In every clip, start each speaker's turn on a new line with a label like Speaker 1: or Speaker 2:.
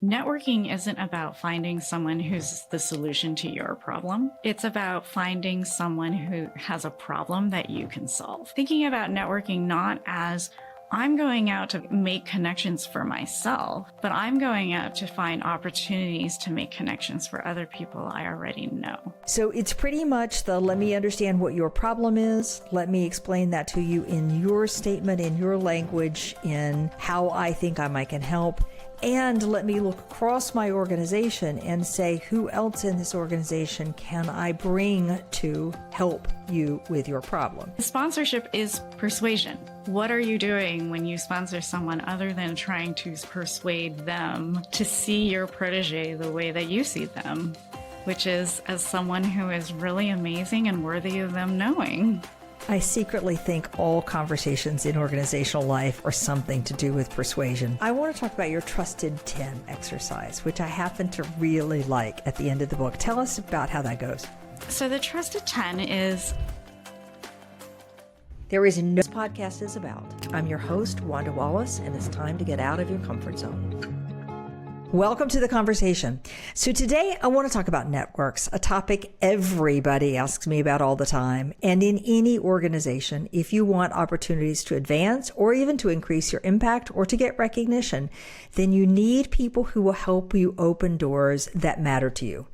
Speaker 1: Networking isn't about finding someone who's the solution to your problem. It's about finding someone who has a problem that you can solve. Thinking about networking not as I'm going out to make connections for myself, but I'm going out to find opportunities to make connections for other people I already know.
Speaker 2: So it's pretty much the let me understand what your problem is. Let me explain that to you in your statement, in your language, in how I think I might can help. And let me look across my organization and say, who else in this organization can I bring to help you with your problem?
Speaker 1: Sponsorship is persuasion. What are you doing when you sponsor someone other than trying to persuade them to see your protege the way that you see them, which is as someone who is really amazing and worthy of them knowing?
Speaker 2: I secretly think all conversations in organizational life are something to do with persuasion. I want to talk about your Trusted 10 exercise, which I happen to really like at the end of the book. Tell us about how that goes.
Speaker 1: So the Trusted 10 is...
Speaker 2: There is no this podcast is about. I'm your host, Wanda Wallace, and it's time to get out of your comfort zone. Welcome to the conversation. So today I want to talk about networks, a topic everybody asks me about all the time. And in any organization, if you want opportunities to advance or even to increase your impact or to get recognition, then you need people who will help you open doors that matter to you.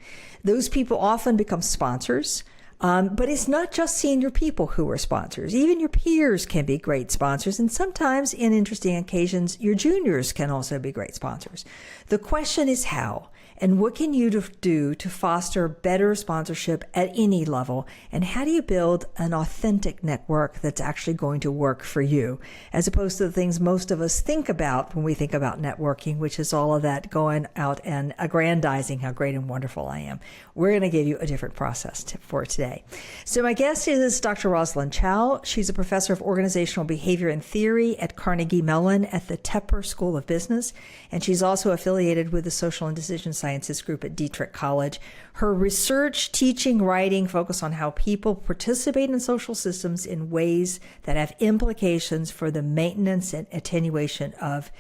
Speaker 2: Those people often become sponsors. But it's not just senior people who are sponsors. Even your peers can be great sponsors. And sometimes, in interesting occasions, your juniors can also be great sponsors. The question is how, and what can you do to foster better sponsorship at any level? And how do you build an authentic network that's actually going to work for you, as opposed to the things most of us think about when we think about networking, which is all of that going out and aggrandizing how great and wonderful I am. We're going to give you a different process for today. So my guest is Dr. Rosalind Chow. She's a professor of organizational behavior and theory at Carnegie Mellon at the Tepper School of Business, and she's also affiliated with the Social and Decision Sciences group at Dietrich College. Her research, teaching, writing focus on how people participate in social systems in ways that have implications for the maintenance and attenuation of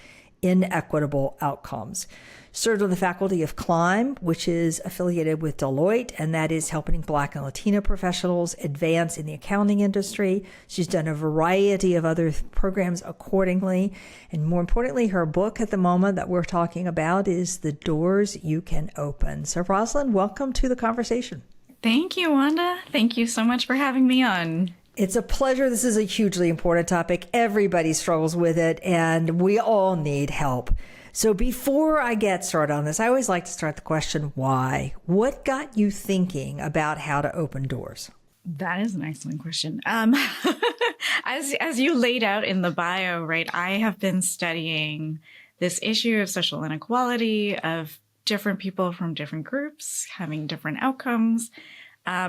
Speaker 2: inequitable outcomes. Served on the faculty of Climb, which is affiliated with Deloitte, and that is helping Black and Latino professionals advance in the accounting industry. She's done a variety of other programs accordingly. And more importantly, her book at the moment that we're talking about is The Doors You Can Open. So Rosalind, welcome to the conversation.
Speaker 1: Thank you, Wanda. Thank you so much for having me on.
Speaker 2: It's a pleasure. This is a hugely important topic. Everybody struggles with it, and we all need help. So before I get started on this, I always like to start the question, why? What got you thinking about how to open doors?
Speaker 1: That is an excellent question. As you laid out in the bio, right, I have been studying this issue of social inequality, of different people from different groups having different outcomes,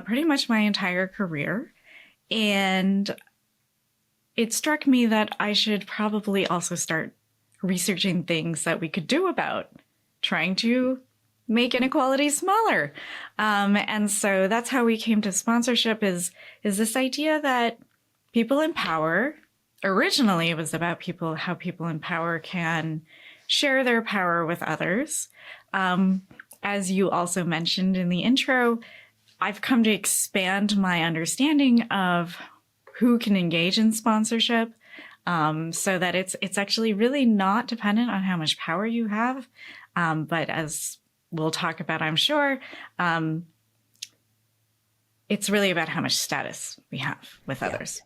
Speaker 1: pretty much my entire career. And it struck me that I should probably also start researching things that we could do about trying to make inequality smaller. And so that's how we came to sponsorship is this idea that people in power, originally it was about how people in power can share their power with others. As you also mentioned in the intro, I've come to expand my understanding of who can engage in sponsorship, so that it's actually really not dependent on how much power you have. But as we'll talk about, I'm sure, it's really about how much status we have with others.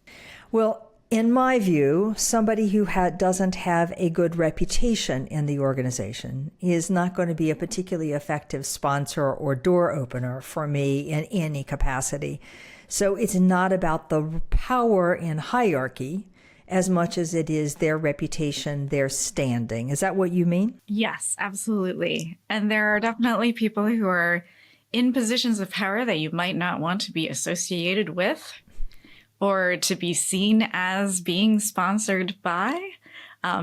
Speaker 2: Well, in my view, somebody who doesn't have a good reputation in the organization is not going to be a particularly effective sponsor or door opener for me in any capacity. So it's not about the power in hierarchy as much as it is their reputation, their standing. Is that what you mean?
Speaker 1: Yes, absolutely. And there are definitely people who are in positions of power that you might not want to be associated with or to be seen as being sponsored by.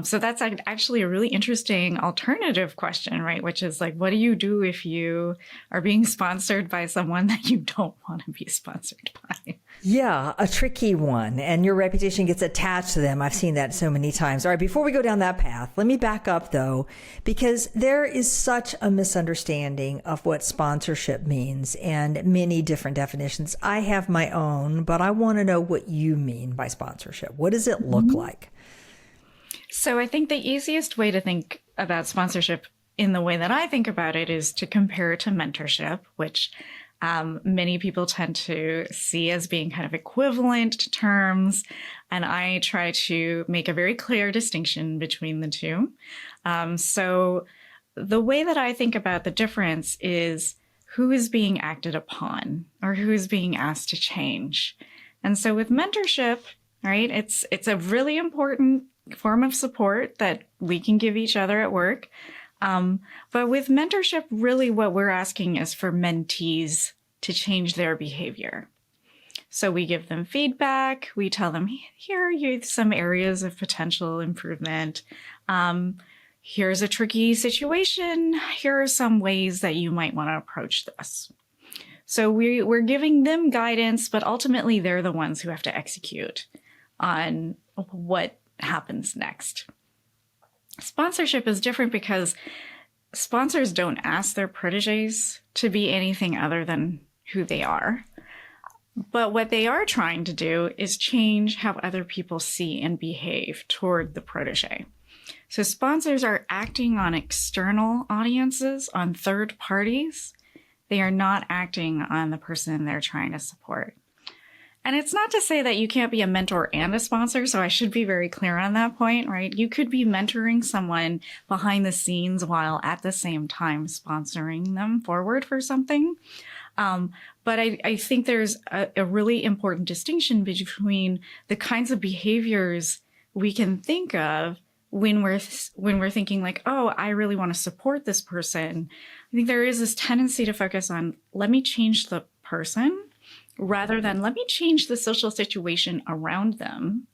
Speaker 1: So that's actually a really interesting alternative question, right? Which is like, what do you do if you are being sponsored by someone that you don't want to be sponsored by?
Speaker 2: Yeah, a tricky one. And your reputation gets attached to them. I've seen that so many times. All right, before we go down that path, let me back up though, because there is such a misunderstanding of what sponsorship means and many different definitions. I have my own, but I want to know what you mean by sponsorship. What does it look like?
Speaker 1: So I think the easiest way to think about sponsorship in the way that I think about it is to compare it to mentorship, which many people tend to see as being kind of equivalent terms. And I try to make a very clear distinction between the two. So the way that I think about the difference is who is being acted upon or who is being asked to change. And so with mentorship, right, it's a really important form of support that we can give each other at work. But with mentorship, really what we're asking is for mentees to change their behavior. So we give them feedback. We tell them, here are some areas of potential improvement. Here's a tricky situation. Here are some ways that you might want to approach this. So we're giving them guidance, but ultimately they're the ones who have to execute on what happens next. Sponsorship is different because sponsors don't ask their proteges to be anything other than who they are. But what they are trying to do is change how other people see and behave toward the protege. So sponsors are acting on external audiences, on third parties. They are not acting on the person they're trying to support. And it's not to say that you can't be a mentor and a sponsor, so I should be very clear on that point, right? You could be mentoring someone behind the scenes while at the same time sponsoring them forward for something. But I think there's a really important distinction between the kinds of behaviors we can think of when we're thinking like, oh, I really want to support this person. I think there is this tendency to focus on, let me change the person, rather than let me change the social situation around them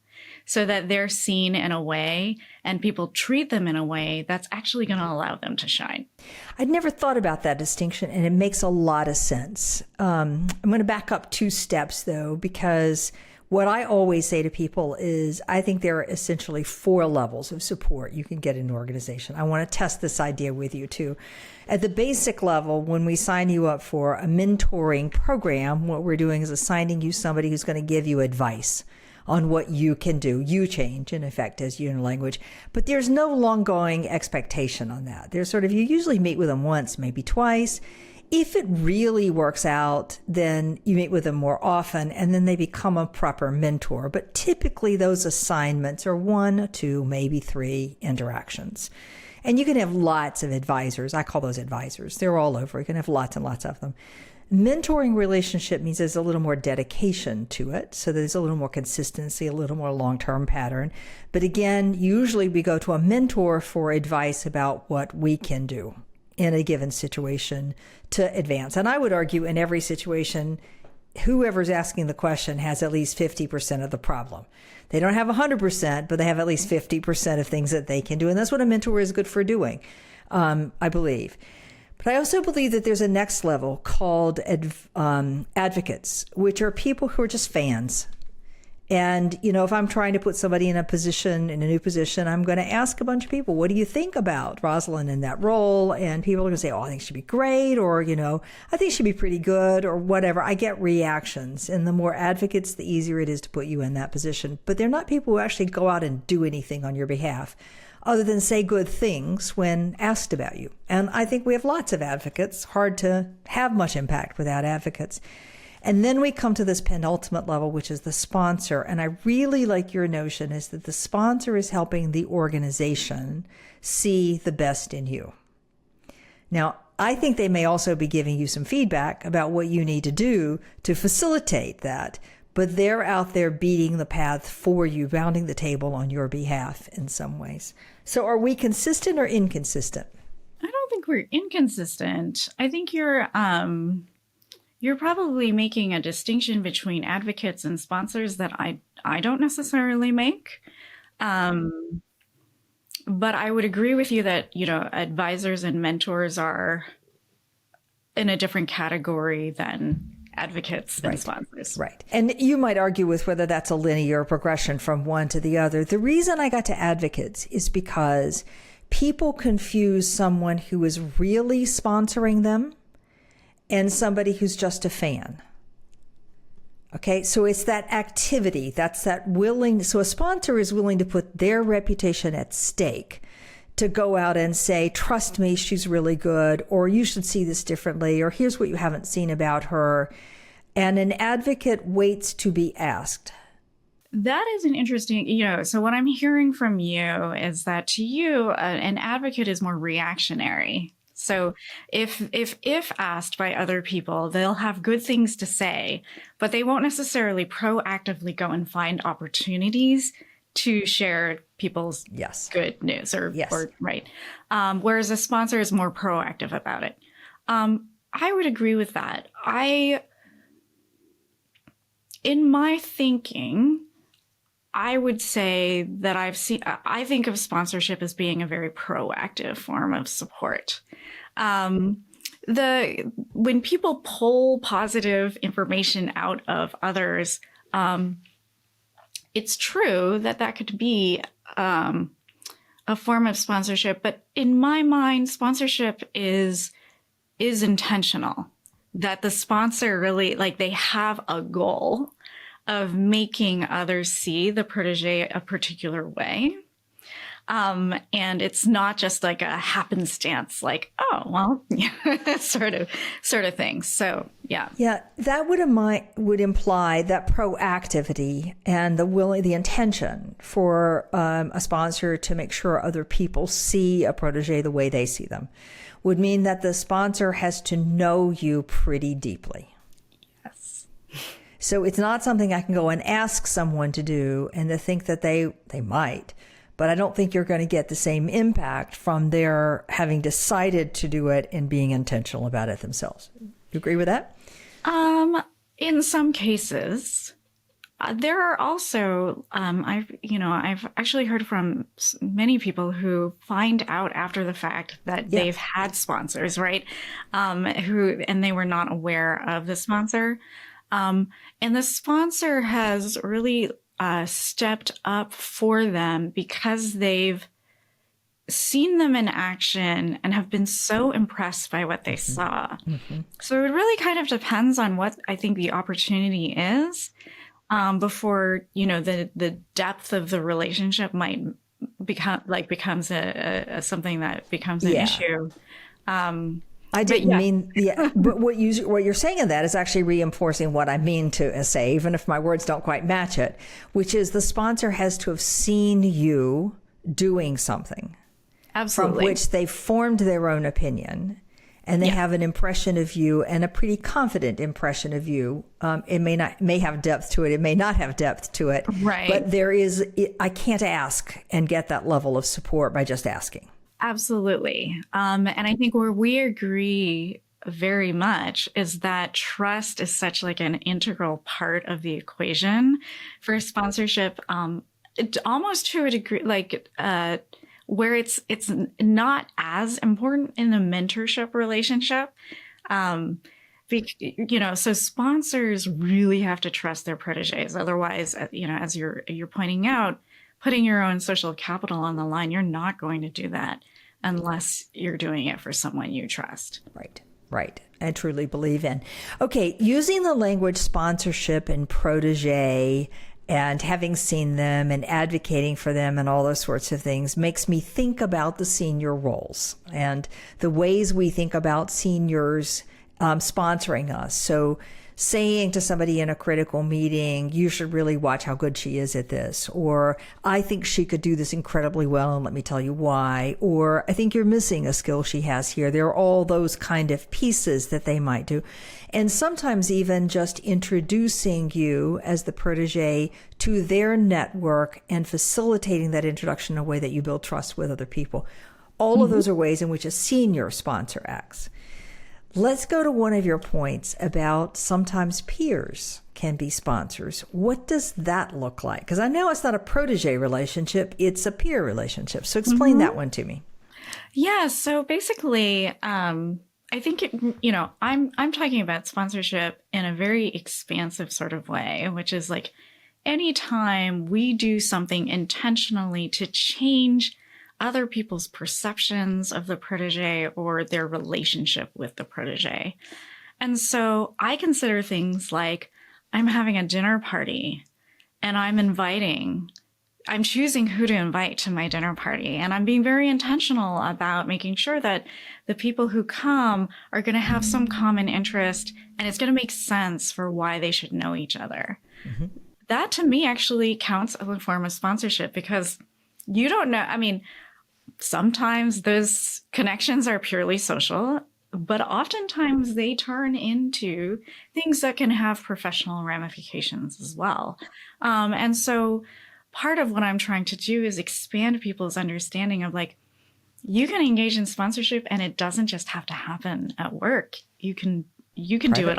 Speaker 1: so that they're seen in a way and people treat them in a way that's actually going to allow them to shine.
Speaker 2: I'd never thought about that distinction, and it makes a lot of sense. I'm going to back up 2 steps, though, because what I always say to people is I think there are essentially 4 levels of support you can get in an organization. I want to test this idea with you, too. At the basic level, when we sign you up for a mentoring program, what we're doing is assigning you somebody who's going to give you advice on what you can do. You change, in effect, as your language. But there's no long-going expectation on that. There's sort of, you usually meet with them once, maybe twice. If it really works out, then you meet with them more often, and then they become a proper mentor. But typically, those assignments are 1, 2, maybe 3 interactions. And you can have lots of advisors. I call those advisors. They're all over. You can have lots and lots of them. Mentoring relationship means there's a little more dedication to it. So there's a little more consistency, a little more long-term pattern. But again, usually we go to a mentor for advice about what we can do in a given situation to advance. And I would argue in every situation, whoever's asking the question has at least 50% of the problem. They don't have 100%, but they have at least 50% of things that they can do. And that's what a mentor is good for doing, I believe. But I also believe that there's a next level called advocates, which are people who are just fans. And, you know, if I'm trying to put somebody in a new position, I'm going to ask a bunch of people, what do you think about Rosalind in that role? And people are going to say, oh, I think she'd be great, or, you know, I think she'd be pretty good, or whatever. I get reactions. And the more advocates, the easier it is to put you in that position. But they're not people who actually go out and do anything on your behalf, other than say good things when asked about you. And I think we have lots of advocates. Hard to have much impact without advocates. And then we come to this penultimate level, which is the sponsor. And I really like your notion is that the sponsor is helping the organization see the best in you. Now, I think they may also be giving you some feedback about what you need to do to facilitate that. But they're out there beating the path for you, rounding the table on your behalf in some ways. So are we consistent or inconsistent?
Speaker 1: I don't think we're inconsistent. I think you're probably making a distinction between advocates and sponsors that I don't necessarily make. But I would agree with you that, advisors and mentors are in a different category than advocates and sponsors.
Speaker 2: Right. And you might argue with whether that's a linear progression from one to the other. The reason I got to advocates is because people confuse someone who is really sponsoring them and somebody who's just a fan. Okay, so it's that activity, that's that willing. So a sponsor is willing to put their reputation at stake to go out and say, trust me, she's really good, or you should see this differently, or here's what you haven't seen about her. And an advocate waits to be asked.
Speaker 1: That is an interesting, so what I'm hearing from you is that to you, an advocate is more reactionary. So if asked by other people, they'll have good things to say, but they won't necessarily proactively go and find opportunities to share people's good news or right. Whereas a sponsor is more proactive about it. I would agree with that. In my thinking, I would say that I think of sponsorship as being a very proactive form of support. When people pull positive information out of others, it's true that could be a form of sponsorship, but in my mind, sponsorship is intentional. That the sponsor really, they have a goal of making others see the protege a particular way. And it's not just like a happenstance, oh, well, sort of thing. So, yeah. Yeah,
Speaker 2: that would imply that proactivity and the intention for a sponsor to make sure other people see a protege the way they see them would mean that the sponsor has to know you pretty deeply.
Speaker 1: Yes.
Speaker 2: So it's not something I can go and ask someone to do and to think that they might. But I don't think you're going to get the same impact from their having decided to do it and being intentional about it themselves. You agree with that?
Speaker 1: In some cases, there are also, I've actually heard from many people who find out after the fact that they've had sponsors, right? And they were not aware of the sponsor. And the sponsor has really stepped up for them because they've seen them in action and have been so impressed by what they saw. Mm-hmm. So it really kind of depends on what I think the opportunity is before, the depth of the relationship might becomes something that becomes an issue.
Speaker 2: I didn't mean, but what you're saying in that is actually reinforcing what I mean to say, even if my words don't quite match it, which is the sponsor has to have seen you doing something.
Speaker 1: Absolutely.
Speaker 2: From which they formed their own opinion, and they have an impression of you, and a pretty confident impression of you. It may have depth to it. It may not have depth to it.
Speaker 1: Right.
Speaker 2: But I can't ask and get that level of support by just asking.
Speaker 1: Absolutely. And I think where we agree very much is that trust is such an integral part of the equation for sponsorship, almost to a degree, where it's not as important in a mentorship relationship. So sponsors really have to trust their proteges. Otherwise, as you're pointing out, putting your own social capital on the line, you're not going to do that unless you're doing it for someone you trust.
Speaker 2: Right. I truly believe in. Okay, using the language sponsorship and protege and having seen them and advocating for them and all those sorts of things makes me think about the senior roles and the ways we think about seniors sponsoring us. So saying to somebody in a critical meeting, you should really watch how good she is at this, or I think she could do this incredibly well and let me tell you why, or I think you're missing a skill she has here. There are all those kind of pieces that they might do. And sometimes even just introducing you as the protege to their network and facilitating that introduction in a way that you build trust with other people. All of those are ways in which a senior sponsor acts. Let's go to one of your points about sometimes peers can be sponsors. What does that look like? Because I know it's not a protege relationship, it's a peer relationship. So explain that one to me.
Speaker 1: Yeah. So basically, I think, I'm talking about sponsorship in a very expansive sort of way, which is like anytime we do something intentionally to change other people's perceptions of the protege or their relationship with the protege. And so I consider things like I'm having a dinner party and I'm choosing who to invite to my dinner party. And I'm being very intentional about making sure that the people who come are going to have some common interest and it's going to make sense for why they should know each other. Mm-hmm. That to me actually counts as a form of sponsorship because you don't know. I mean, sometimes those connections are purely social, but oftentimes they turn into things that can have professional ramifications as well. And so part of what I'm trying to do is expand people's understanding of like, you can engage in sponsorship and it doesn't just have to happen at work. You can do it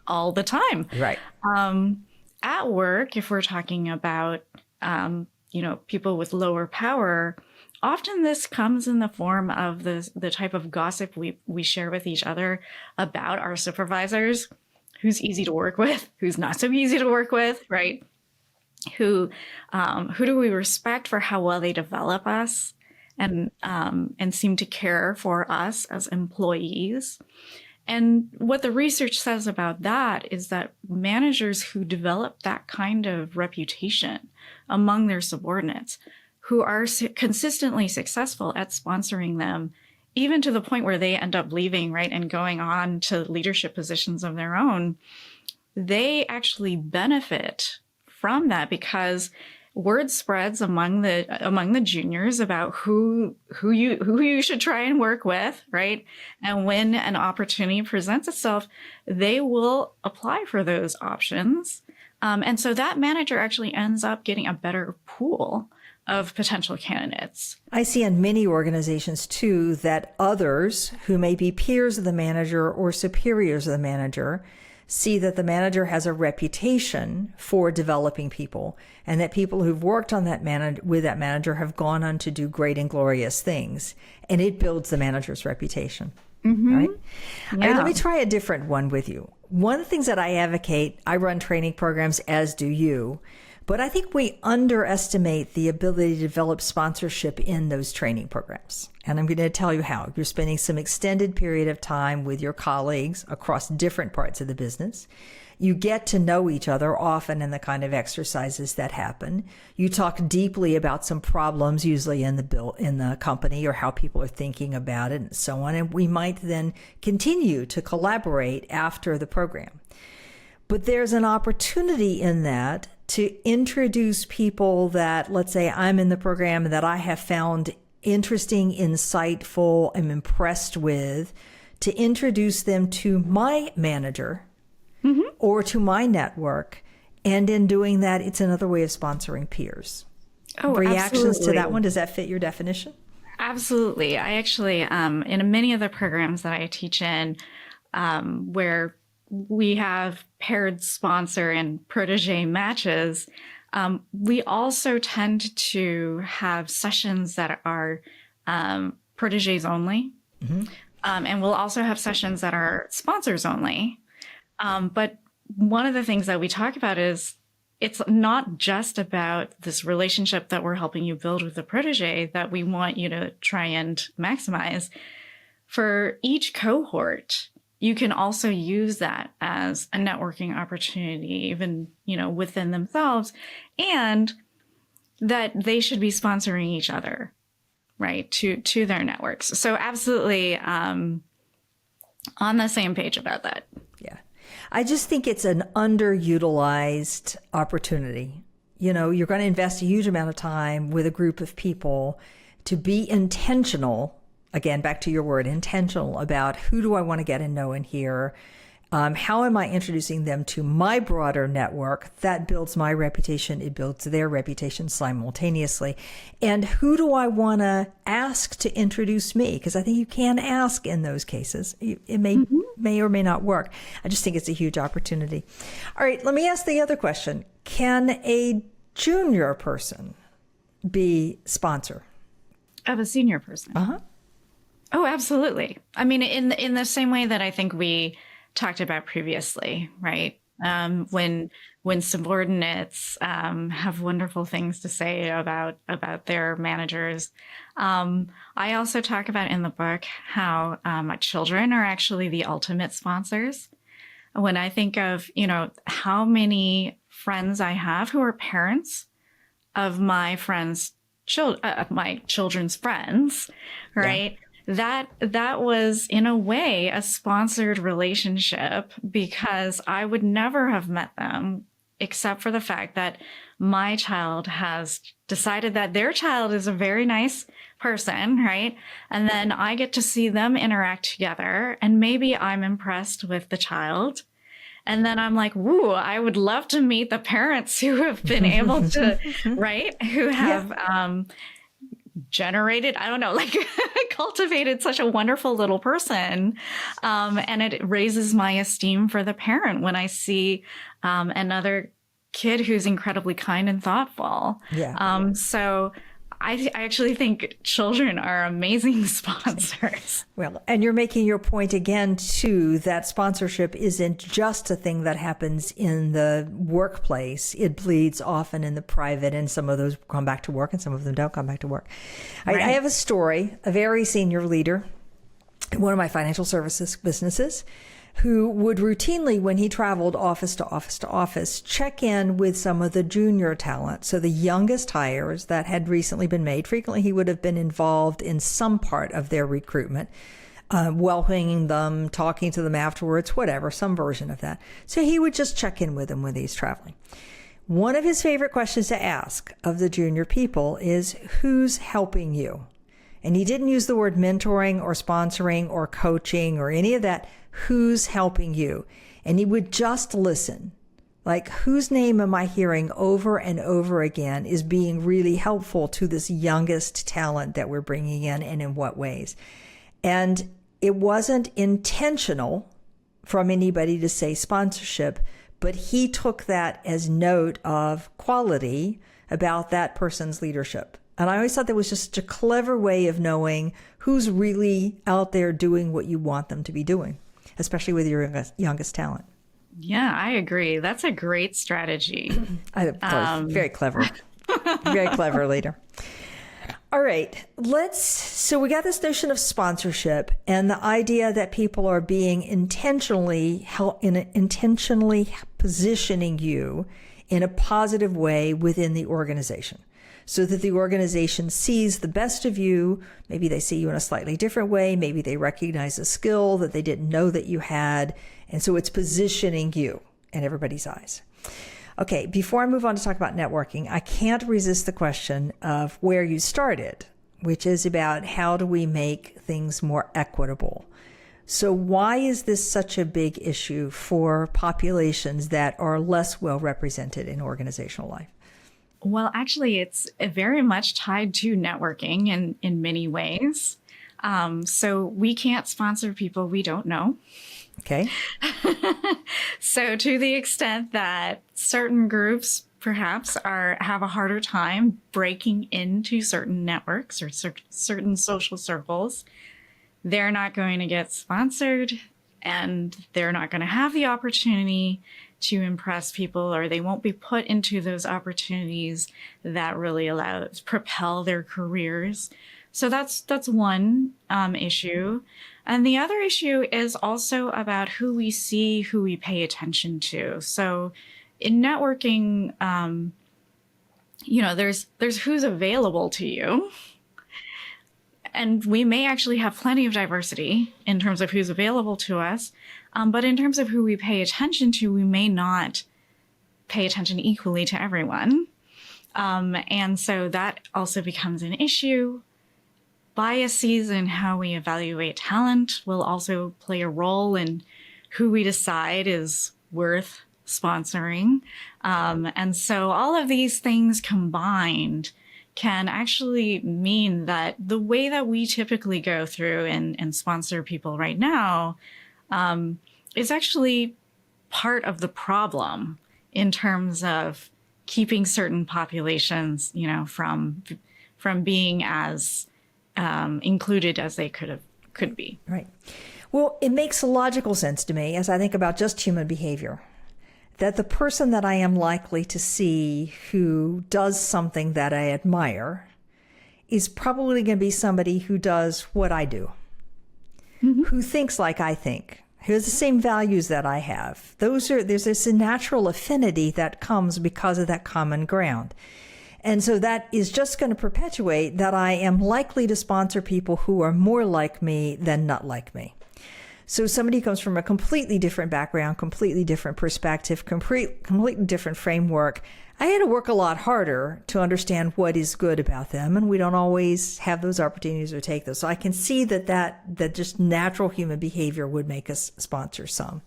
Speaker 1: all the time.
Speaker 2: Right.
Speaker 1: At work, if we're talking about, people with lower power, often this comes in the form of the type of gossip we share with each other about our supervisors, who's easy to work with, who's not so easy to work with, right? Who do we respect for how well they develop us and seem to care for us as employees. And what the research says about that is that managers who develop that kind of reputation among their subordinates, who are consistently successful at sponsoring them, even to the point where they end up leaving, right, and going on to leadership positions of their own, they actually benefit from that because word spreads among the juniors about who you should try and work with, right? And when an opportunity presents itself, they will apply for those options. And so that manager actually ends up getting a better pool of potential candidates.
Speaker 2: I see in many organizations too that others who may be peers of the manager or superiors of the manager see that the manager has a reputation for developing people and that people who've worked on with that manager have gone on to do great and glorious things. And it builds the manager's reputation. Mm-hmm. Right? Yeah. All right, let me try a different one with you. One of the things that I advocate, I run training programs, as do you, but I think we underestimate the ability to develop sponsorship in those training programs. And I'm going to tell you how. You're spending some extended period of time with your colleagues across different parts of the business. You get to know each other often in the kind of exercises that happen. You talk deeply about some problems, usually in the company, or how people are thinking about it and so on. And we might then continue to collaborate after the program. But there's an opportunity in that to introduce people that, let's say I'm in the program that I have found interesting, insightful, I'm impressed with, to introduce them to my manager or to my network. And in doing that, it's another way of sponsoring peers.
Speaker 1: Oh,
Speaker 2: reactions
Speaker 1: absolutely.
Speaker 2: To that one, does that fit your definition?
Speaker 1: Absolutely. I actually, in many of the programs that I teach in, where we have paired sponsor and protege matches, we also tend to have sessions that are proteges only. Mm-hmm. And we'll also have sessions that are sponsors only. But one of the things that we talk about is it's not just about this relationship that we're helping you build with the protege that we want you to try and maximize. For each cohort, you can also use that as a networking opportunity, even, within themselves, and that they should be sponsoring each other, right, to their networks. So absolutely on the same page about that.
Speaker 2: Yeah. I just think it's an underutilized opportunity. You're going to invest a huge amount of time with a group of people to be intentional. Again, back to your word, intentional about who do I want to get and know and hear. How am I introducing them to my broader network? That builds my reputation. It builds their reputation simultaneously. And who do I want to ask to introduce me? Because I think you can ask in those cases. It may or may not work. I just think it's a huge opportunity. All right, let me ask the other question. Can a junior person be sponsor?
Speaker 1: Of a senior person?
Speaker 2: Uh-huh.
Speaker 1: Oh, absolutely. I mean, in the same way that I think we talked about previously, right? When subordinates have wonderful things to say about their managers. I also talk about in the book how my children are actually the ultimate sponsors. When I think of, how many friends I have who are parents of my friends' my children's friends, right? Yeah. That was in a way a sponsored relationship, because I would never have met them except for the fact that my child has decided that their child is a very nice person, right? And then I get to see them interact together, and maybe I'm impressed with the child. And then I'm like, woo, I would love to meet the parents who have been able to, right? Who have generated, I don't know, like cultivated such a wonderful little person. And it raises my esteem for the parent when I see another kid who's incredibly kind and thoughtful. Yeah. So I actually think children are amazing sponsors.
Speaker 2: Well, and you're making your point again, too, that sponsorship isn't just a thing that happens in the workplace. It bleeds often in the private, and some of those come back to work and some of them don't come back to work. Right. I have a story, a very senior leader in one of my financial services businesses, who would routinely, when he traveled office to office to office, check in with some of the junior talent. So the youngest hires that had recently been made. Frequently, he would have been involved in some part of their recruitment, welcoming them, talking to them afterwards, whatever, some version of that. So he would just check in with them when he's traveling. One of his favorite questions to ask of the junior people is, who's helping you? And he didn't use the word mentoring or sponsoring or coaching or any of that. Who's helping you? And he would just listen. Like, whose name am I hearing over and over again is being really helpful to this youngest talent that we're bringing in, and in what ways? And it wasn't intentional from anybody to say sponsorship, but he took that as note of quality about that person's leadership. And I always thought that was just a clever way of knowing who's really out there doing what you want them to be doing, especially with your youngest talent. Yeah,
Speaker 1: I agree. That's a great strategy.
Speaker 2: I thought it was very clever. Very clever leader. All right. So we got this notion of sponsorship and the idea that people are being intentionally positioning you in a positive way within the organization, so that the organization sees the best of you. Maybe they see you in a slightly different way. Maybe they recognize a skill that they didn't know that you had. And so it's positioning you in everybody's eyes. Okay, before I move on to talk about networking, I can't resist the question of where you started, which is about how do we make things more equitable? So why is this such a big issue for populations that are less well represented in organizational life?
Speaker 1: Well, actually, it's very much tied to networking in many ways. So we can't sponsor people we don't know.
Speaker 2: Okay.
Speaker 1: So to the extent that certain groups perhaps have a harder time breaking into certain networks or certain social circles, they're not going to get sponsored, and they're not going to have the opportunity to impress people, or they won't be put into those opportunities that really propel their careers. So that's one issue. And the other issue is also about who we see, who we pay attention to. So in networking, there's who's available to you. And we may actually have plenty of diversity in terms of who's available to us. But in terms of who we pay attention to, we may not pay attention equally to everyone. And so that also becomes an issue. Biases in how we evaluate talent will also play a role in who we decide is worth sponsoring. And so all of these things combined can actually mean that the way that we typically go through and sponsor people right now is actually part of the problem in terms of keeping certain populations, from being as included as they could be.
Speaker 2: Right. Well, it makes logical sense to me as I think about just human behavior, that the person that I am likely to see who does something that I admire is probably going to be somebody who does what I do, who thinks like I think, who has the same values that I have. There's this natural affinity that comes because of that common ground. And so that is just going to perpetuate that I am likely to sponsor people who are more like me than not like me. So somebody comes from a completely different background, completely different perspective, completely different framework. I had to work a lot harder to understand what is good about them, and we don't always have those opportunities or take those. So I can see that just natural human behavior would make us sponsor some.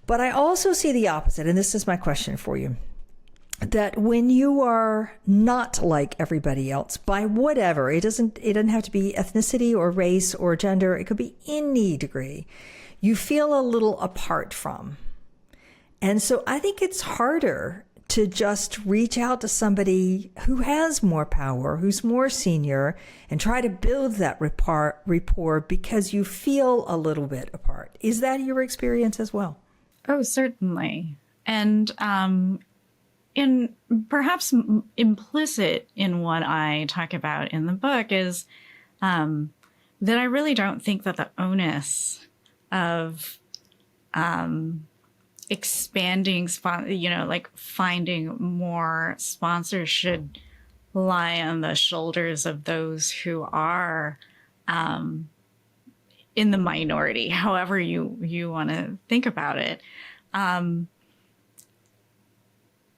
Speaker 2: But I also see the opposite, and this is my question for you, that when you are not like everybody else, by whatever, it doesn't have to be ethnicity or race or gender, it could be any degree, you feel a little apart from. And so I think it's harder to just reach out to somebody who has more power, who's more senior, and try to build that rapport because you feel a little bit apart. Is that your experience as well?
Speaker 1: Oh, certainly. And in perhaps implicit in what I talk about in the book is that I really don't think that the onus of expanding, finding more sponsors should lie on the shoulders of those who are in the minority, however you want to think about it.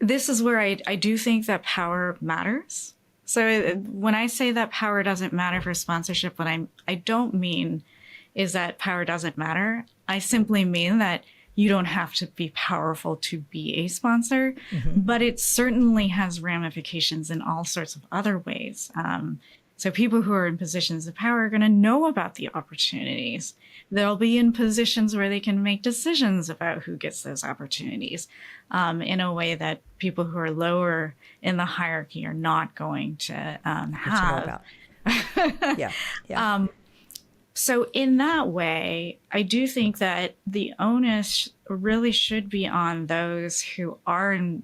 Speaker 1: This is where I do think that power matters. So when I say that power doesn't matter for sponsorship, what I don't mean is that power doesn't matter. I simply mean that you don't have to be powerful to be a sponsor, but it certainly has ramifications in all sorts of other ways. So people who are in positions of power are going to know about the opportunities. They'll be in positions where they can make decisions about who gets those opportunities in a way that people who are lower in the hierarchy are not going to have.
Speaker 2: Yeah.
Speaker 1: So in that way, I do think that the onus really should be on those who are in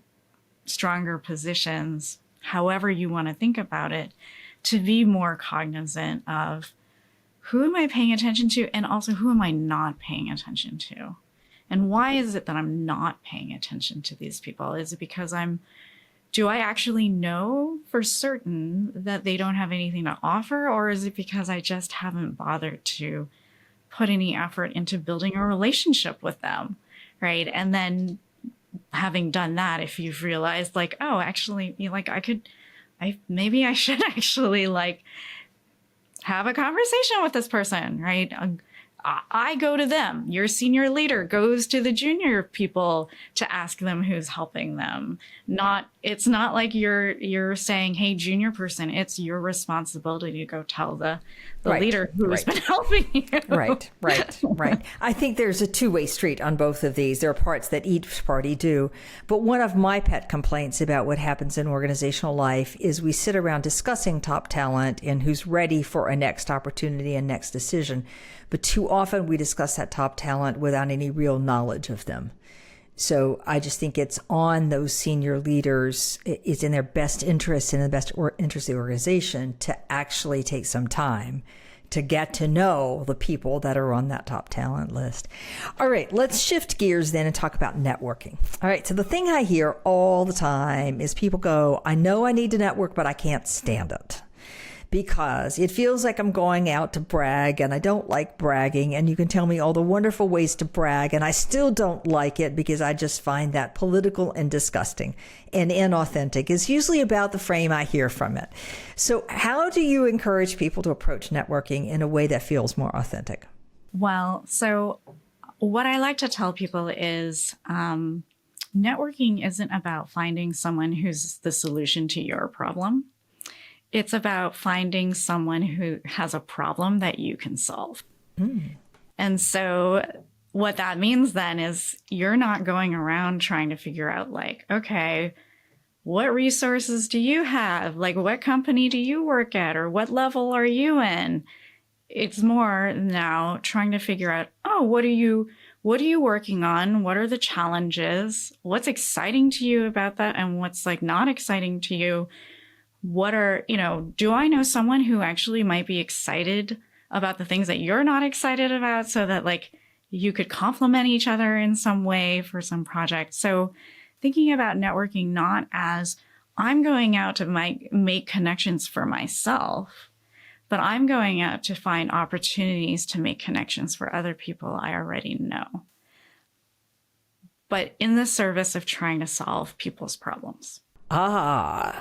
Speaker 1: stronger positions, however you want to think about it, to be more cognizant of who am I paying attention to and also who am I not paying attention to? And why is it that I'm not paying attention to these people? Is it because do I actually know for certain that they don't have anything to offer? Or is it because I just haven't bothered to put any effort into building a relationship with them, right? And then having done that, if you've realized oh, actually, maybe I should actually have a conversation with this person, right? I go to them. Your senior leader goes to the junior people to ask them who's helping them. It's not like you're saying, hey, junior person, it's your responsibility to go tell the leader who's been helping you.
Speaker 2: Right. I think there's a two-way street on both of these. There are parts that each party do. But one of my pet complaints about what happens in organizational life is we sit around discussing top talent and who's ready for a next opportunity and next decision. But too often we discuss that top talent without any real knowledge of them. So I just think it's on those senior leaders, it's in their best interest, in the best interest of the organization to actually take some time to get to know the people that are on that top talent list. All right, let's shift gears then and talk about networking. All right, so the thing I hear all the time is people go, I know I need to network, but I can't stand it. Because it feels like I'm going out to brag and I don't like bragging, and you can tell me all the wonderful ways to brag and I still don't like it because I just find that political and disgusting and inauthentic. It's usually about the frame I hear from it. So how do you encourage people to approach networking in a way that feels more authentic?
Speaker 1: Well, so what I like to tell people is networking isn't about finding someone who's the solution to your problem. It's about finding someone who has a problem that you can solve. And so what that means then is you're not going around trying to figure out like, okay, what resources do you have? Like, what company do you work at? Or what level are you in? It's more now trying to figure out, oh, what are you working on? What are the challenges? What's exciting to you about that? And what's like not exciting to you? What are, do I know someone who actually might be excited about the things that you're not excited about so that like you could complement each other in some way for some project? So thinking about networking not as I'm going out to make connections for myself, but I'm going out to find opportunities to make connections for other people I already know, but in the service of trying to solve people's problems.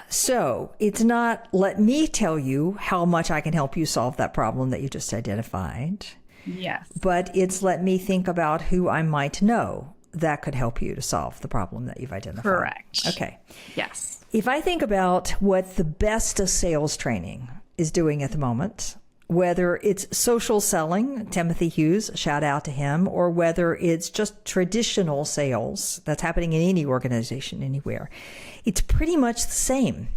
Speaker 2: So it's not let me tell you how much I can help you solve that problem that you just identified.
Speaker 1: Yes.
Speaker 2: But it's let me think about who I might know that could help you to solve the problem that you've identified.
Speaker 1: Correct.
Speaker 2: Okay.
Speaker 1: Yes.
Speaker 2: If I think about what the best of sales training is doing at the moment, whether it's social selling, Timothy Hughes, shout out to him, or whether it's just traditional sales that's happening in any organization anywhere, it's pretty much the same.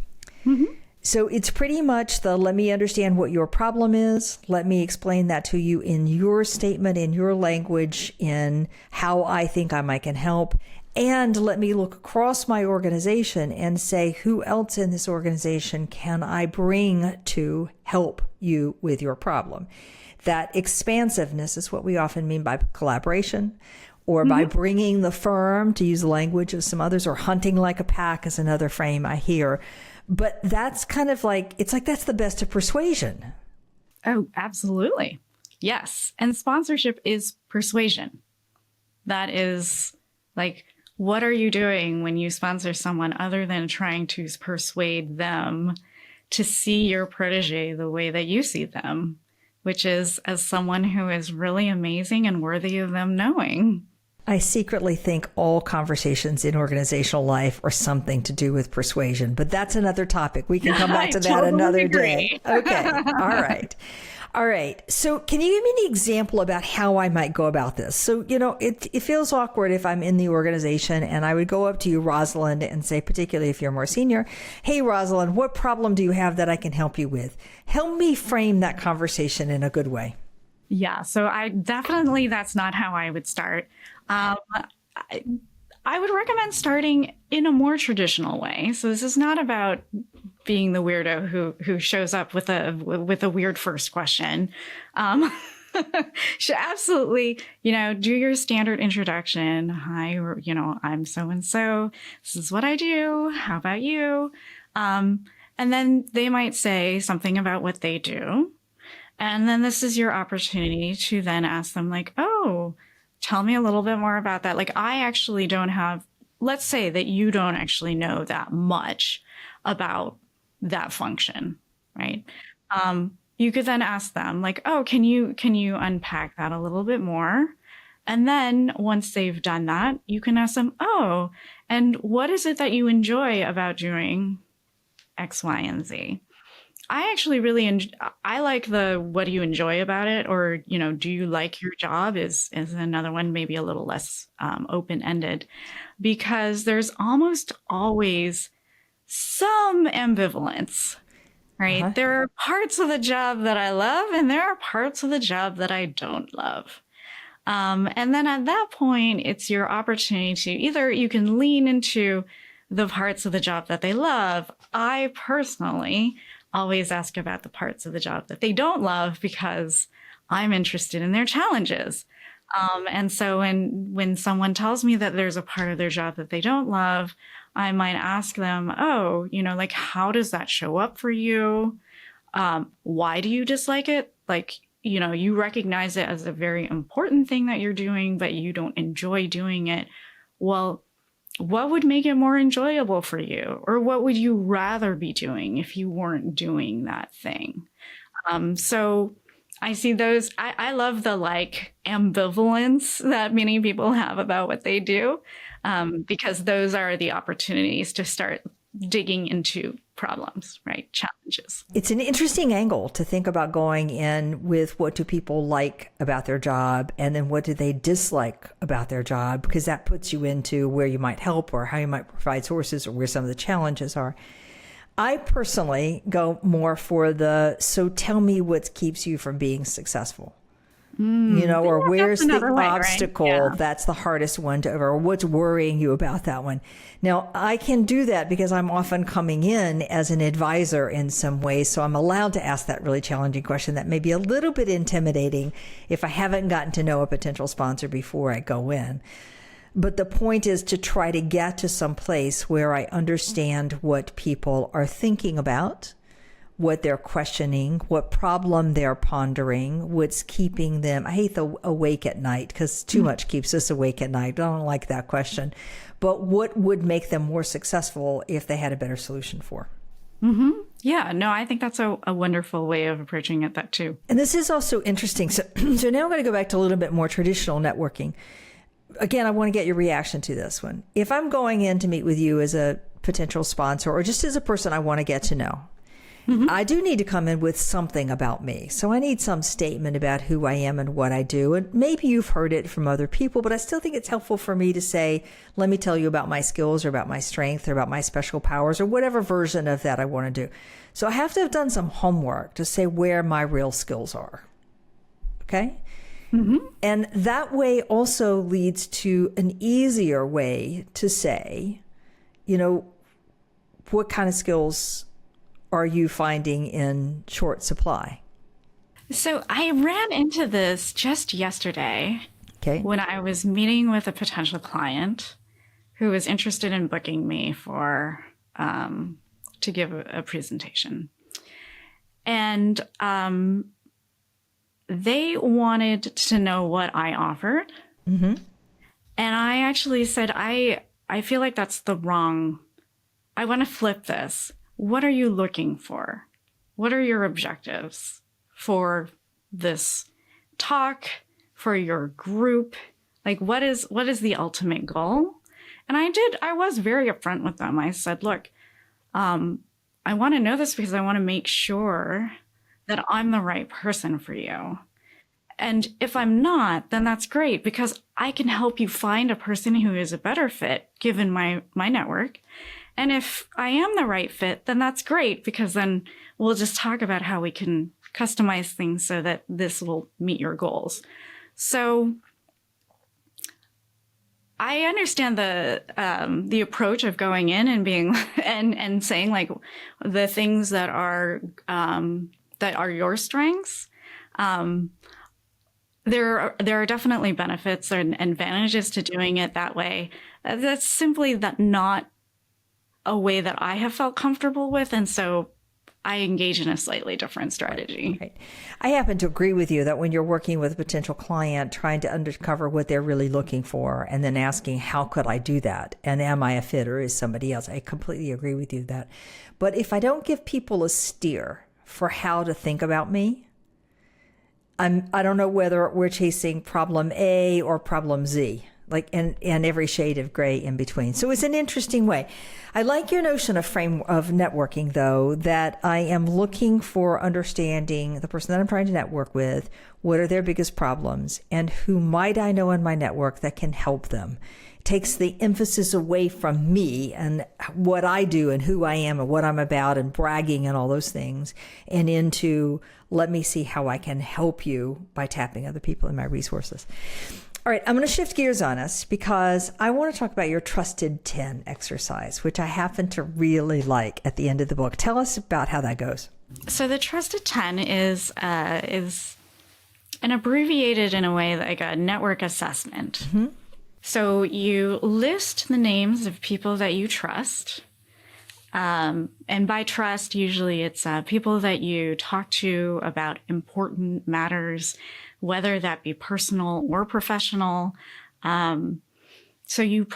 Speaker 1: Mm-hmm.
Speaker 2: So it's pretty much the let me understand what your problem is. Let me explain that to you in your statement, in your language, in how I think I can help. And let me look across my organization and say, who else in this organization can I bring to help you with your problem? That expansiveness is what we often mean by collaboration, or by bringing the firm, to use the language of some others, or hunting like a pack is another frame I hear. But that's kind of like, it's like that's the best of persuasion.
Speaker 1: Oh, absolutely. Yes. And sponsorship is persuasion. That is like, what are you doing when you sponsor someone other than trying to persuade them to see your protege the way that you see them, which is as someone who is really amazing and worthy of them knowing?
Speaker 2: I secretly think all conversations in organizational life are something to do with persuasion, but that's another topic. We can come back to that
Speaker 1: totally
Speaker 2: another
Speaker 1: agree.
Speaker 2: day. Okay. All right. So can you give me an example about how I might go about this? So, it feels awkward if I'm in the organization and I would go up to you, Rosalind, and say, particularly if you're more senior, hey, Rosalind, what problem do you have that I can help you with? Help me frame that conversation in a good way.
Speaker 1: Yeah. So that's not how I would start. I would recommend starting in a more traditional way. So this is not about being the weirdo who shows up with a weird first question. Should absolutely, do your standard introduction. Hi, I'm so and so. This is what I do. How about you? And then they might say something about what they do. And then this is your opportunity to then ask them like, oh, tell me a little bit more about that. Like, I actually don't have, let's say that you don't actually know that much about that function, right? You could then ask them like, oh, can you unpack that a little bit more? And then once they've done that, you can ask them, oh, and what is it that you enjoy about doing X, Y, and Z? I actually really I like the what do you enjoy about it, or do you like your job is another one, maybe a little less open-ended, because there's almost always some ambivalence, right?
Speaker 2: Uh-huh.
Speaker 1: There are parts of the job that I love and there are parts of the job that I don't love. And then at that point, it's your opportunity to either you can lean into the parts of the job that they love. I personally always ask about the parts of the job that they don't love because I'm interested in their challenges. And so when someone tells me that there's a part of their job that they don't love, I might ask them, oh, like, how does that show up for you? Why do you dislike it? Like, you recognize it as a very important thing that you're doing, but you don't enjoy doing it. Well, what would make it more enjoyable for you? Or what would you rather be doing if you weren't doing that thing? So I see those. I love the like ambivalence that many people have about what they do, because those are the opportunities to start digging into problems, right? Challenges.
Speaker 2: It's an interesting angle to think about going in with what do people like about their job and then what do they dislike about their job, because that puts you into where you might help or how you might provide sources or where some of the challenges are. I personally go more for so tell me what keeps you from being successful. Or where's the obstacle
Speaker 1: right? Yeah.
Speaker 2: that's the hardest one to over, or what's worrying you about that one. Now, I can do that because I'm often coming in as an advisor in some ways, so I'm allowed to ask that really challenging question that may be a little bit intimidating if I haven't gotten to know a potential sponsor before I go in. But the point is to try to get to some place where I understand what people are thinking about, what they're questioning, what problem they're pondering, what's keeping them. I hate the awake at night because too much keeps us awake at night. I don't like that question. But what would make them more successful if they had a better solution for?
Speaker 1: Mm-hmm. Yeah, no, I think that's a wonderful way of approaching it, that too.
Speaker 2: And this is also interesting. So now I'm going to go back to a little bit more traditional networking. Again, I want to get your reaction to this one. If I'm going in to meet with you as a potential sponsor or just as a person I want to get to know, I do need to come in with something about me. So I need some statement about who I am and what I do. And maybe you've heard it from other people, but I still think it's helpful for me to say, let me tell you about my skills or about my strength or about my special powers or whatever version of that I want to do. So I have to have done some homework to say where my real skills are. Okay? Mm-hmm. And that way also leads to an easier way to say, what kind of skills are you finding in short supply?
Speaker 1: So I ran into this just yesterday when I was meeting with a potential client who was interested in booking me for to give a presentation. And they wanted to know what I offered. Mm-hmm. And I actually said, I feel like that's I want to flip this. What are you looking for? What are your objectives for this talk, for your group? Like, what is the ultimate goal? And I was very upfront with them. I said, look, I want to know this because I want to make sure that I'm the right person for you. And if I'm not, then that's great because I can help you find a person who is a better fit given my network. And if I am the right fit, then that's great because then we'll just talk about how we can customize things so that this will meet your goals. So I understand the approach of going in and being and saying like the things that are your strengths. There are definitely benefits and advantages to doing it that way. That's simply not a way that I have felt comfortable with. And so I engage in a slightly different strategy.
Speaker 2: Right. I happen to agree with you that when you're working with a potential client, trying to uncover what they're really looking for and then asking, how could I do that? And am I a fit or is somebody else? I completely agree with you that. But if I don't give people a steer for how to think about me, I don't know whether we're chasing problem A or problem Z, like and every shade of gray in between. So it's an interesting way. I like your notion of networking, though, that I am looking for understanding the person that I'm trying to network with, what are their biggest problems, and who might I know in my network that can help them. It takes the emphasis away from me and what I do and who I am and what I'm about and bragging and all those things, and into let me see how I can help you by tapping other people in my resources. All right, I'm going to shift gears on us because I want to talk about your Trusted 10 exercise, which I happen to really like at the end of the book. Tell us about how that goes.
Speaker 1: So the Trusted 10 is an abbreviated in a way like a network assessment. Mm-hmm. So you list the names of people that you trust. And by trust, usually it's people that you talk to about important matters, whether that be personal or professional. So you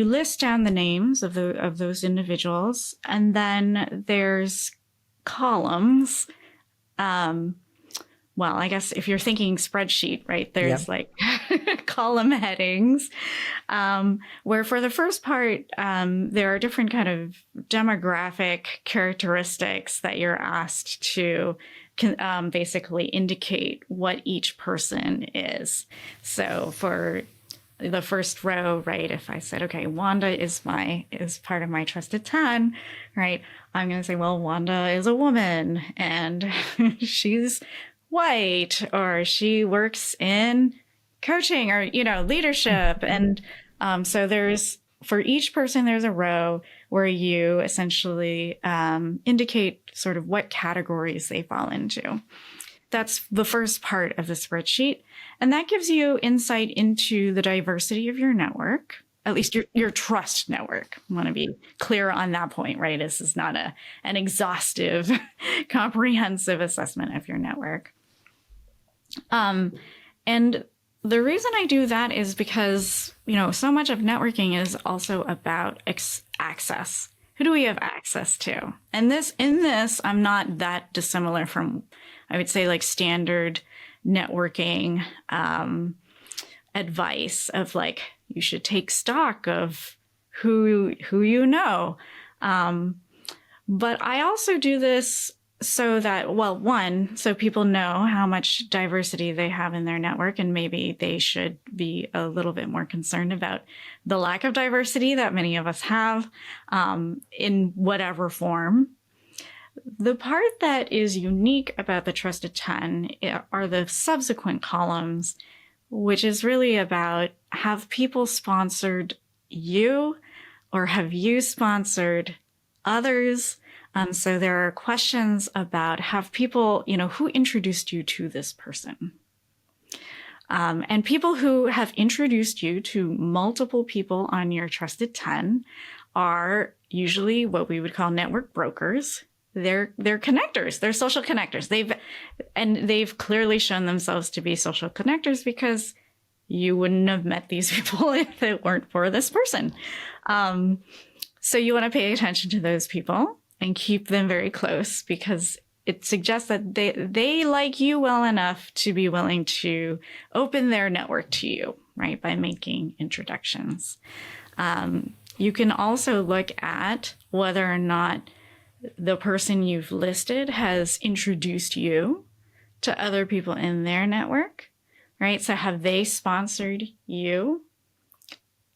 Speaker 1: list down the names of those individuals, and then there's columns well, I guess if you're thinking spreadsheet, right, there's
Speaker 2: Yep.
Speaker 1: like column headings, where for the first part, there are different kind of demographic characteristics that you're asked to basically indicate what each person is. So for the first row, right, if I said, okay, Wanda is part of my trusted 10, right, I'm going to say, well, Wanda is a woman and she's white, or she works in coaching or, leadership. And so for each person, there's a row where you essentially indicate sort of what categories they fall into. That's the first part of the spreadsheet. And that gives you insight into the diversity of your network, at least your trust network. I want to be clear on that point, right? This is not an exhaustive, comprehensive assessment of your network. And the reason I do that is because, so much of networking is also about access. Who do we have access to? And in this, I'm not that dissimilar from, I would say, like standard networking advice of like, you should take stock of who you know. But I also do this so that, well, one, so people know how much diversity they have in their network, and maybe they should be a little bit more concerned about the lack of diversity that many of us have in whatever form. The part that is unique about the Trusted 10 are the subsequent columns, which is really about, have people sponsored you, or have you sponsored others? So there are questions about, have people, who introduced you to this person? And people who have introduced you to multiple people on your Trusted 10 are usually what we would call network brokers. They're connectors. They're social connectors. They've clearly shown themselves to be social connectors, because you wouldn't have met these people if it weren't for this person. So you want to pay attention to those people and keep them very close, because it suggests that they like you well enough to be willing to open their network to you, right, by making introductions. You can also look at whether or not the person you've listed has introduced you to other people in their network, right? So have they sponsored you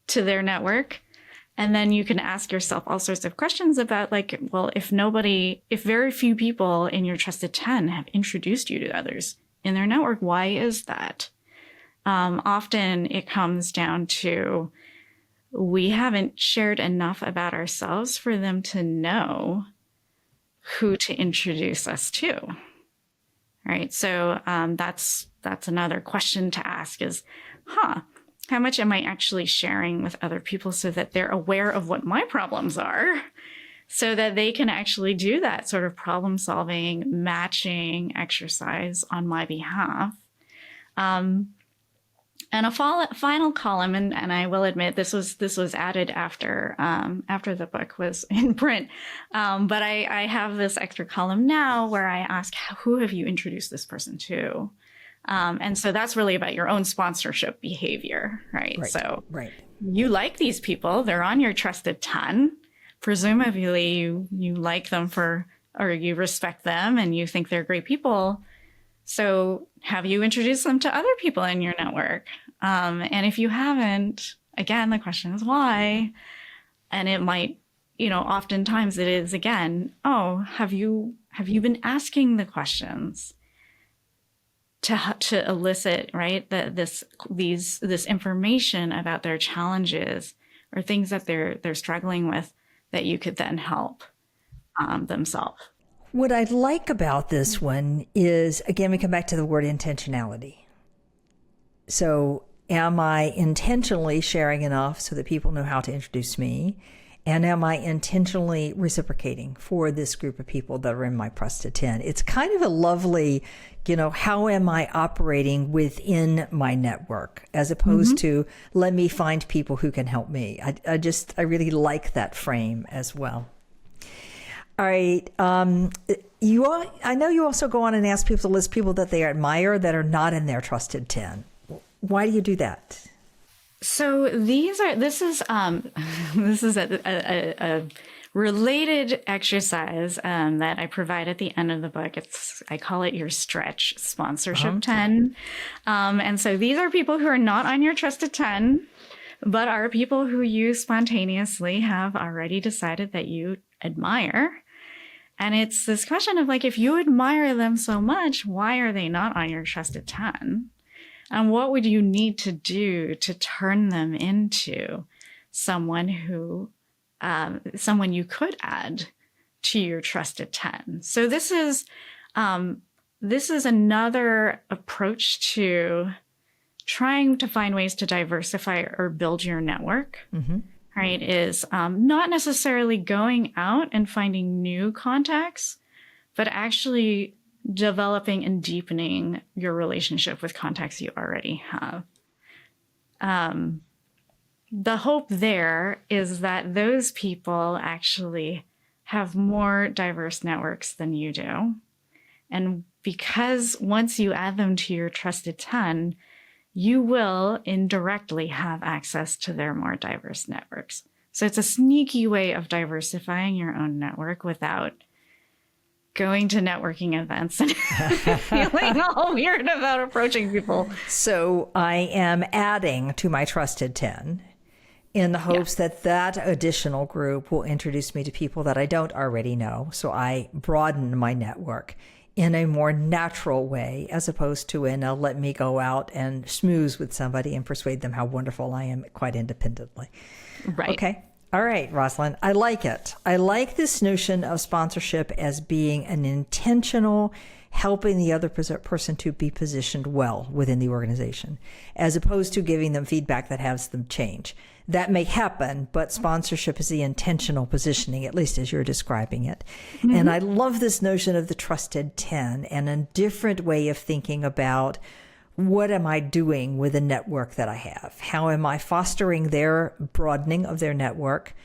Speaker 1: to their network? And then you can ask yourself all sorts of questions about, like, well, if very few people in your Trusted 10 have introduced you to others in their network, why is that? Often it comes down to, we haven't shared enough about ourselves for them to know who to introduce us to, right? So that's another question to ask is, how much am I actually sharing with other people so that they're aware of what my problems are, so that they can actually do that sort of problem solving, matching exercise on my behalf? And a final column, and I will admit this was added after the book was in print, but I have this extra column now where I ask, who have you introduced this person to? And so that's really about your own sponsorship behavior, right? So you like these people, they're on your Trusted 10. Presumably you like them or you respect them and you think they're great people. So have you introduced them to other people in your network? And if you haven't, again, the question is why? And it might, oftentimes it is, again, have you been asking the questions to elicit, right, this information about their challenges or things that they're struggling with that you could then help themselves.
Speaker 2: What I like about this one is, again, we come back to the word intentionality. So am I intentionally sharing enough so that people know how to introduce me? And am I intentionally reciprocating for this group of people that are in my Trusted 10? It's kind of a lovely, how am I operating within my network, as opposed to let me find people who can help me. I really like that frame as well. All right. I know you also go on and ask people to list people that they admire that are not in their trusted 10. Why do you do that?
Speaker 1: So this is a related exercise that I provide at the end of the book. I call it your stretch sponsorship 10. And so these are people who are not on your trusted 10, but are people who you spontaneously have already decided that you admire. And it's this question of like, if you admire them so much, why are they not on your trusted 10? And what would you need to do to turn them into someone who, someone you could add to your trusted 10? So this is another approach to trying to find ways to diversify or build your network, right? Is not necessarily going out and finding new contacts, but actually developing and deepening your relationship with contacts you already have. The hope there is that those people actually have more diverse networks than you do. And because once you add them to your trusted 10, you will indirectly have access to their more diverse networks. So it's a sneaky way of diversifying your own network without going to networking events and feeling all weird about approaching people.
Speaker 2: So I am adding to my trusted 10 in the hopes that additional group will introduce me to people that I don't already know. So I broaden my network in a more natural way, as opposed to in a let me go out and schmooze with somebody and persuade them how wonderful I am quite independently.
Speaker 1: Right.
Speaker 2: Okay. All right, Rosalind, I like it. I like this notion of sponsorship as being an intentional helping the other person to be positioned well within the organization, as opposed to giving them feedback that has them change. That may happen, but sponsorship is the intentional positioning, at least as you're describing it. And I love this notion of the trusted 10 and a different way of thinking about what am I doing with the network that I have? How am I fostering their broadening of their network?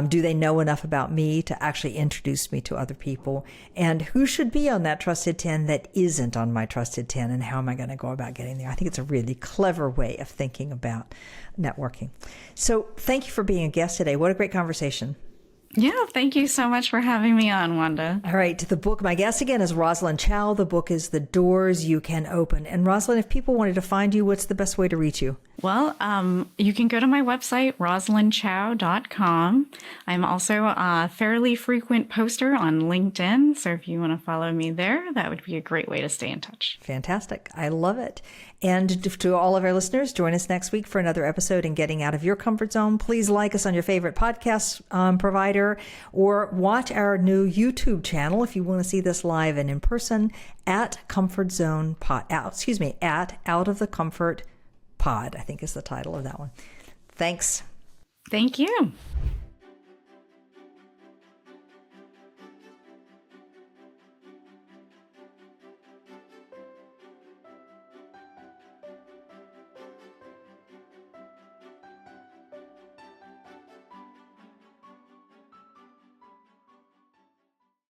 Speaker 2: Do they know enough about me to actually introduce me to other people? And who should be on that trusted 10 that isn't on my trusted 10? And how am I going to go about getting there? I think it's a really clever way of thinking about networking. So thank you for being a guest today. What a great conversation.
Speaker 1: Yeah, thank you so much for having me on, Wanda.
Speaker 2: All right, the book, my guest again is Rosalind Chow. The book is The Doors You Can Open. And Rosalind, if people wanted to find you, what's the best way to reach you?
Speaker 1: Well, you can go to my website, rosalindchow.com. I'm also a fairly frequent poster on LinkedIn. So if you want to follow me there, that would be a great way to stay in touch.
Speaker 2: Fantastic. I love it. And to all of our listeners, join us next week for another episode in Getting Out of Your Comfort Zone. Please like us on your favorite podcast provider, or watch our new YouTube channel if you want to see this live and in person at Comfort Zone at Out of the Comfort Pod, I think is the title of that one. Thanks.
Speaker 1: Thank you.